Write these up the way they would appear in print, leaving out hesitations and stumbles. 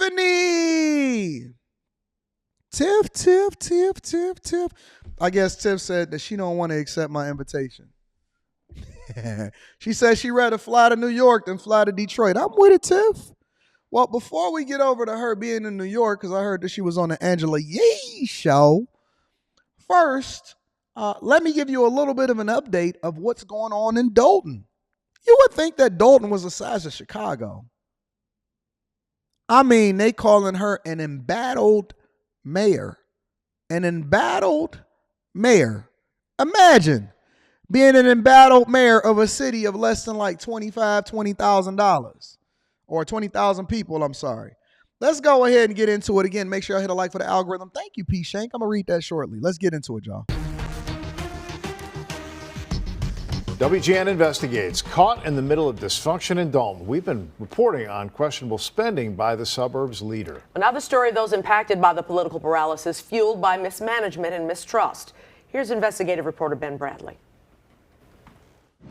Tiffany. Tiff. I guess Tiff said that she don't want to accept my invitation. She said she'd rather fly to New York than fly to Detroit. I'm with it, Tiff. Well, before we get over to her being in New York, because I heard that she was on the Angela Yee show, first, let me give you a little bit of an update of what's going on in Dalton. You would think that Dalton was the size of Chicago. I mean, they calling her an embattled mayor. An embattled mayor. Imagine being an embattled mayor of a city of less than like $20,000. Or 20,000 people, I'm sorry. Let's go ahead and get into it again. Make sure I hit a like for the algorithm. Thank you, P. Shank. I'm going to read that shortly. Let's get into it, y'all. WGN investigates. Caught in the middle of dysfunction in Dalton. We've been reporting on questionable spending by the suburb's leader. Another story of those impacted by the political paralysis fueled by mismanagement and mistrust. Here's investigative reporter Ben Bradley.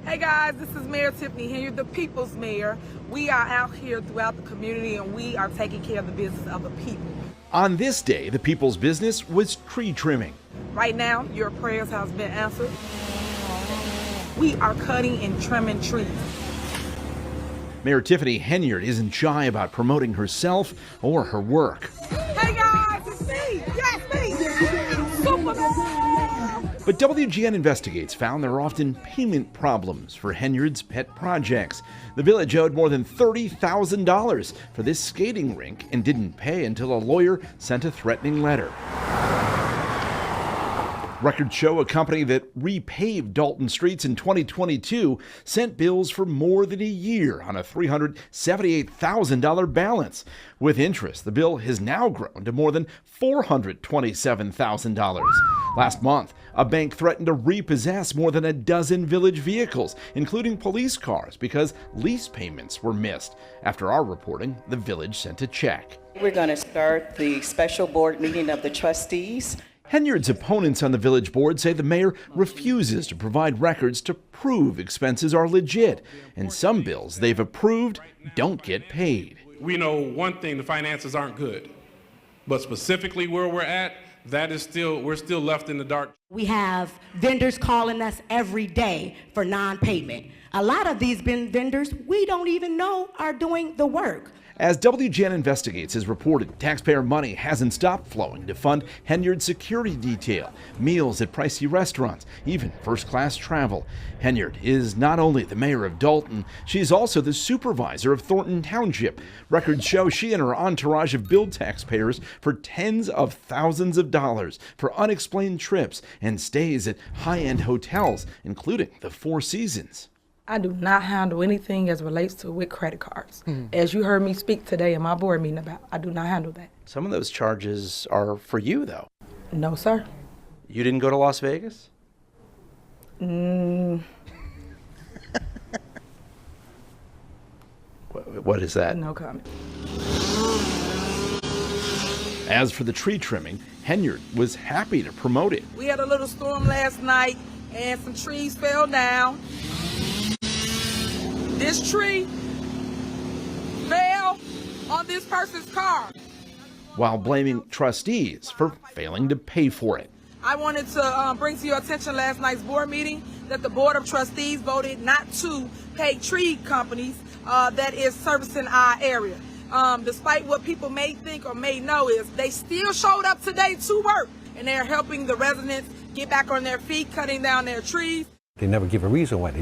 Hey guys, this is Mayor Tiffany Henyard, the people's mayor. We are out here throughout the community and we are taking care of the business of the people. On this day, the people's business was tree trimming. Right now, your prayers have been answered. We are cutting and trimming trees. Mayor Tiffany Henyard isn't shy about promoting herself or her work. Hey guys, it's me! Yes, me! Superman! But WGN Investigates found there are often payment problems for Henyard's pet projects. The village owed more than $30,000 for this skating rink and didn't pay until a lawyer sent a threatening letter. Records show a company that repaved Dalton streets in 2022 sent bills for more than a year on a $378,000 balance. With interest, the bill has now grown to more than $427,000. Last month, a bank threatened to repossess more than a dozen village vehicles, including police cars, because lease payments were missed. After our reporting, the village sent a check. We're going to start the special board meeting of the trustees. Henyard's opponents on the village board say the mayor refuses to provide records to prove expenses are legit, and some bills they've approved don't get paid. We know one thing, the finances aren't good, but specifically where we're at, we're still left in the dark. We have vendors calling us every day for non-payment. A lot of these vendors we don't even know are doing the work. As WGN Investigates has reported, taxpayer money hasn't stopped flowing to fund Henyard's security detail, meals at pricey restaurants, even first-class travel. Henyard is not only the mayor of Dalton, she's also the supervisor of Thornton Township. Records show she and her entourage have billed taxpayers for tens of thousands of dollars for unexplained trips and stays at high-end hotels, including the Four Seasons. I do not handle anything as relates to with credit cards. As you heard me speak today in my board meeting about, I do not handle that. Some of those charges are for you, though. No, sir. You didn't go to Las Vegas? What is that? No comment. As for the tree trimming, Henyard was happy to promote it. We had a little storm last night and some trees fell down. This tree fell on this person's car. While blaming trustees for failing to pay for it. I wanted to bring to your attention last night's board meeting that the Board of Trustees voted not to pay tree companies that is servicing our area. Despite what people may think or may know is they still showed up today to work and they're helping the residents get back on their feet, cutting down their trees. They never give a reason why.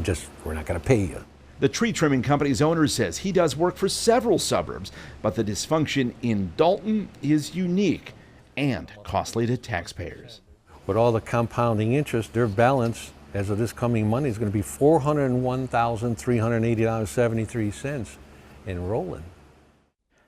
We're not going to pay you. The tree trimming company's owner says he does work for several suburbs, but the dysfunction in Dalton is unique and costly to taxpayers. With all the compounding interest, their balance as of this coming Monday is going to be $401,380.73 and rolling.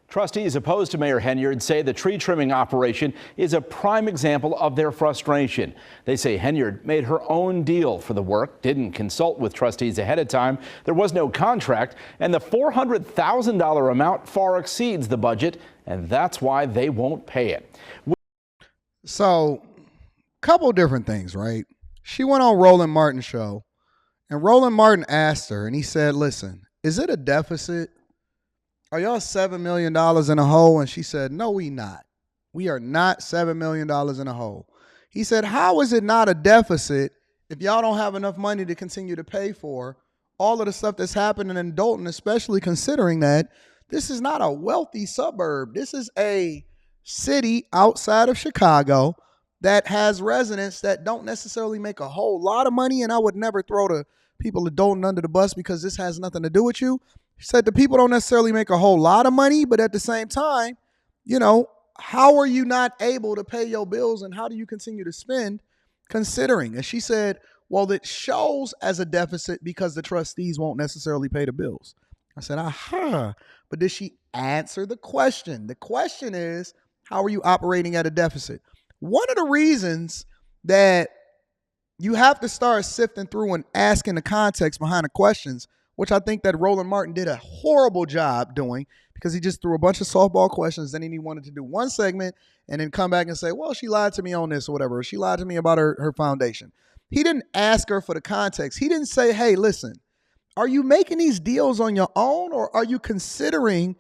Trustees opposed to Mayor Henyard say the tree trimming operation is a prime example of their frustration. They say Henyard made her own deal for the work, didn't consult with trustees ahead of time, there was no contract, and the $400,000 amount far exceeds the budget, and that's why they won't pay it. So, couple different things, right? She went on Roland Martin's show, and Roland Martin asked her, and he said, listen, is it a deficit? are y'all $7 million in a hole? And she said, no, we not. We are not $7 million in a hole. He said, how is it not a deficit if y'all don't have enough money to continue to pay for all of the stuff that's happening in Dalton, especially considering that this is not a wealthy suburb. This is a city outside of Chicago that has residents that don't necessarily make a whole lot of money. And I would never throw the people of Dalton under the bus because this has nothing to do with you. He said the people don't necessarily make a whole lot of money, but at the same time, you know, how are you not able to pay your bills and how do you continue to spend considering? And she said, well, it shows as a deficit because the trustees won't necessarily pay the bills. I said, aha. But did she answer the question? The question is, how are you operating at a deficit? One of the reasons that you have to start sifting through and asking the context behind the questions, which I think that Roland Martin did a horrible job doing because he just threw a bunch of softball questions. Then he wanted to do one segment and then come back and say, well, she lied to me on this or whatever. Or she lied to me about her foundation. He didn't ask her for the context. He didn't say, hey, listen, are you making these deals on your own or are you considering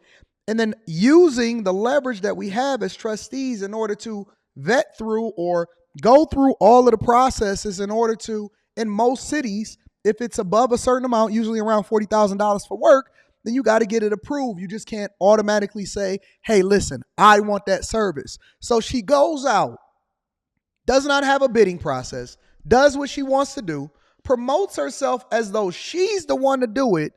and then using the leverage that we have as trustees in order to vet through or go through all of the processes in order to, in most cities, if it's above a certain amount, usually around $40,000 for work, then you got to get it approved. You just can't automatically say, hey, listen, I want that service. So she goes out, does not have a bidding process, does what she wants to do, promotes herself as though she's the one to do it,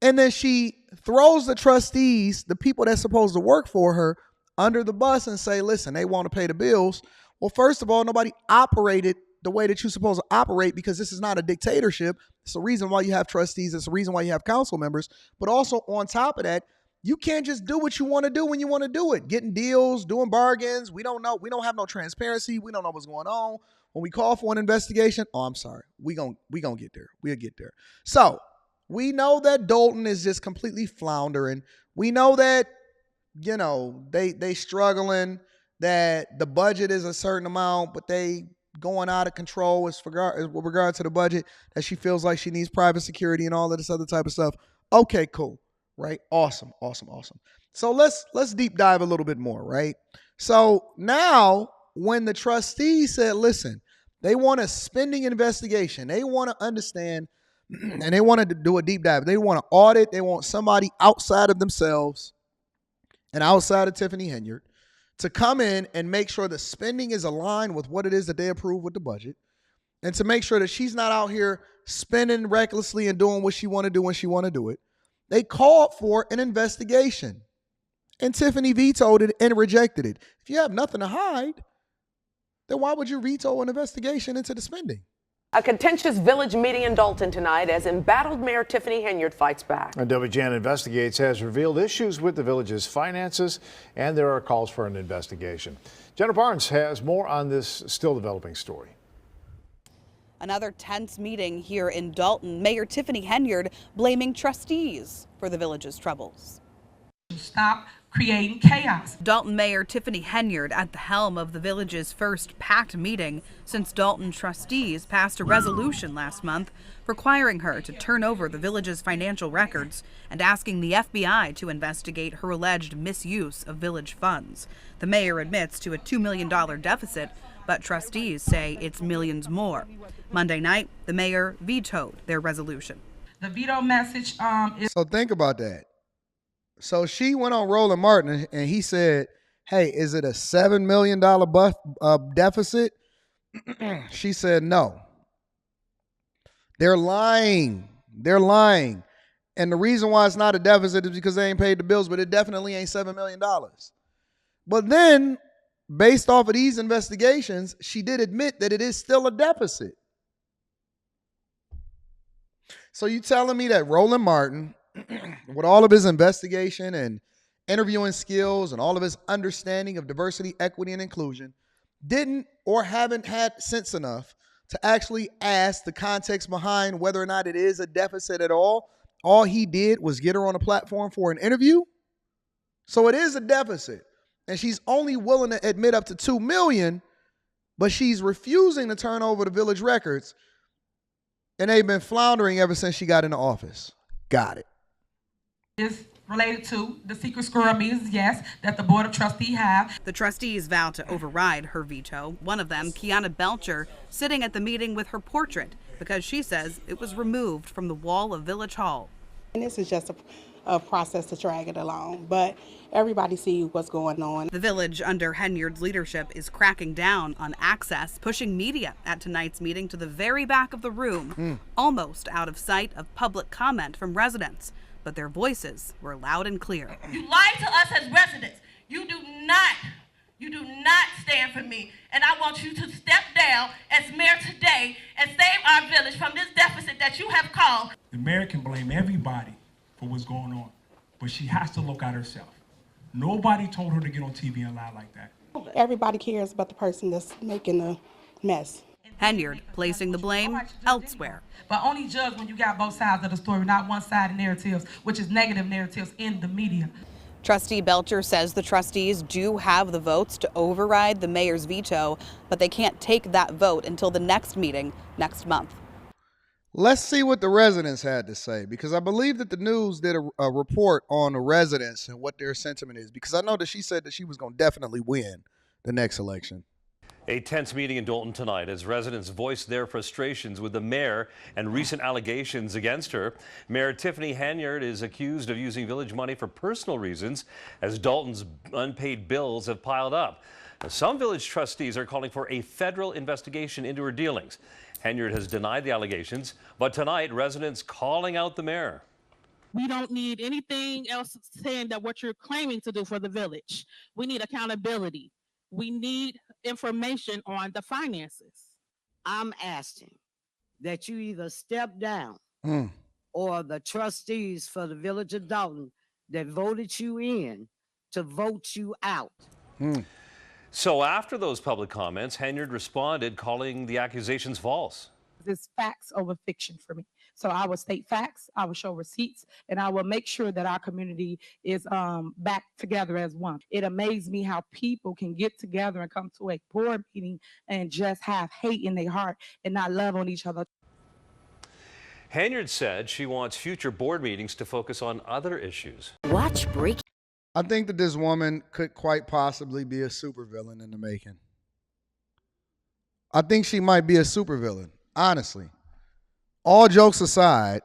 and then she throws the trustees, the people that's supposed to work for her, under the bus and say, listen, they want to pay the bills. Well, first of all, nobody operated the way that you're supposed to operate because this is not a dictatorship. It's the reason why you have trustees. It's the reason why you have council members. But also on top of that, you can't just do what you want to do when you want to do it. Getting deals, doing bargains. We don't know. We don't have no transparency. We don't know what's going on. When we call for an investigation, oh, I'm sorry. We gonna get there. We'll get there. So we know that Dalton is just completely floundering. We know that, you know, they struggling, that the budget is a certain amount, but they going out of control with regard to the budget, that she feels like she needs private security and all of this other type of stuff. Okay, cool. Right? Awesome. So let's deep dive a little bit more, right? So now when the trustees said, listen, they want a spending investigation, they want to understand and they wanted to do a deep dive. They want to audit. They want somebody outside of themselves and outside of Tiffany Henyard to come in and make sure the spending is aligned with what it is that they approve with the budget, and to make sure that she's not out here spending recklessly and doing what she want to do when she want to do it. They called for an investigation, and Tiffany vetoed it and rejected it. If you have nothing to hide, then why would you veto an investigation into the spending? A contentious village meeting in Dalton tonight as embattled Mayor Tiffany Henyard fights back. And WGN Investigates has revealed issues with the village's finances, and there are calls for an investigation. Jenna Barnes has more on this still developing story. Another tense meeting here in Dalton. Mayor Tiffany Henyard blaming trustees for the village's troubles. Stop creating chaos. Dalton Mayor Tiffany Henyard at the helm of the village's first packed meeting since Dalton trustees passed a resolution last month requiring her to turn over the village's financial records and asking the FBI to investigate her alleged misuse of village funds. The mayor admits to a $2 million deficit, but trustees say it's millions more. Monday night, the mayor vetoed their resolution. The veto message is... So think about that. So she went on Roland Martin and he said, hey, is it a $7 million deficit? She said, no. They're lying. And the reason why it's not a deficit is because they ain't paid the bills, but it definitely ain't $7 million. But then, based off of these investigations, she did admit that it is still a deficit. So you telling me that Roland Martin, with all of his investigation and interviewing skills and all of his understanding of diversity, equity, and inclusion, didn't or haven't had sense enough to actually ask the context behind whether or not it is a deficit at all? All he did was get her on a platform for an interview. So it is a deficit. And she's only willing to admit up to $2 million, but she's refusing to turn over the village records. And they've been floundering ever since she got into office. Got it. Is related to the secret squirrel meetings, yes, that the Board of Trustees have. The trustees vow to override her veto. One of them, Kiana Belcher, sitting at the meeting with her portrait because she says it was removed from the wall of Village Hall. And this is just a process to drag it along, but everybody sees what's going on. The village, under Henyard's leadership, is cracking down on access, pushing media at tonight's meeting to the very back of the room, almost out of sight of public comment from residents. But their voices were loud and clear. You lied to us as residents. You do not stand for me. And I want you to step down as mayor today and save our village from this deficit that you have caused. The mayor can blame everybody for what's going on, but she has to look at herself. Nobody told her to get on TV and lie like that. Everybody cares about the person that's making a mess. Henyard placing the blame elsewhere. But only judge when you got both sides of the story, not one-sided narratives, which is negative narratives in the media. Trustee Belcher says the trustees do have the votes to override the mayor's veto, but they can't take that vote until the next meeting next month. Let's see what the residents had to say, because I believe that the news did a report on the residents and what their sentiment is, because I know that she said that she was going to definitely win the next election. A tense meeting in Dalton tonight as residents voiced their frustrations with the mayor and recent allegations against her. Mayor Tiffany Henyard is accused of using village money for personal reasons as Dalton's unpaid bills have piled up. Now, some village trustees are calling for a federal investigation into her dealings. Henyard has denied the allegations, but tonight residents calling out the mayor. We don't need anything else saying that what you're claiming to do for the village. We need accountability. We need information on the finances. I'm asking that you either step down or the trustees for the village of Dalton that voted you in to vote you out. So after those public comments, Henyard responded, calling the accusations false. It's facts over fiction for me. So I will state facts, I will show receipts, and I will make sure that our community is back together as one. It amazes me how people can get together and come to a board meeting and just have hate in their heart and not love on each other. Henyard said she wants future board meetings to focus on other issues. Watch break. I think that this woman could quite possibly be a supervillain in the making. I think she might be a supervillain, honestly. All jokes aside,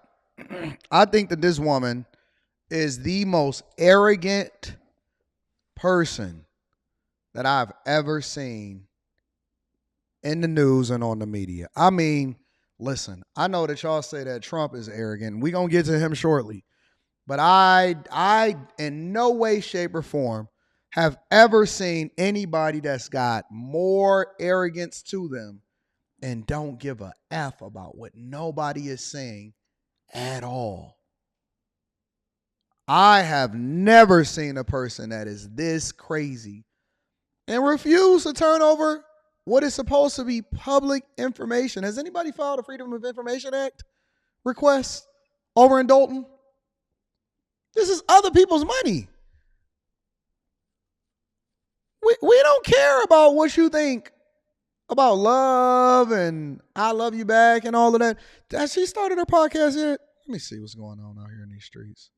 I think that this woman is the most arrogant person that I've ever seen in the news and on the media. I mean, listen, I know that y'all say that Trump is arrogant. We're going to get to him shortly. But I, in no way, shape, or form, have ever seen anybody that's got more arrogance to them and don't give a F about what nobody is saying at all. I have never seen a person that is this crazy and refuse to turn over what is supposed to be public information. Has anybody filed a Freedom of Information Act request over in Dalton? This is other people's money. We don't care about what you think about love and I love you back and all of that. Has she started her podcast yet? Let me see what's going on out here in these streets.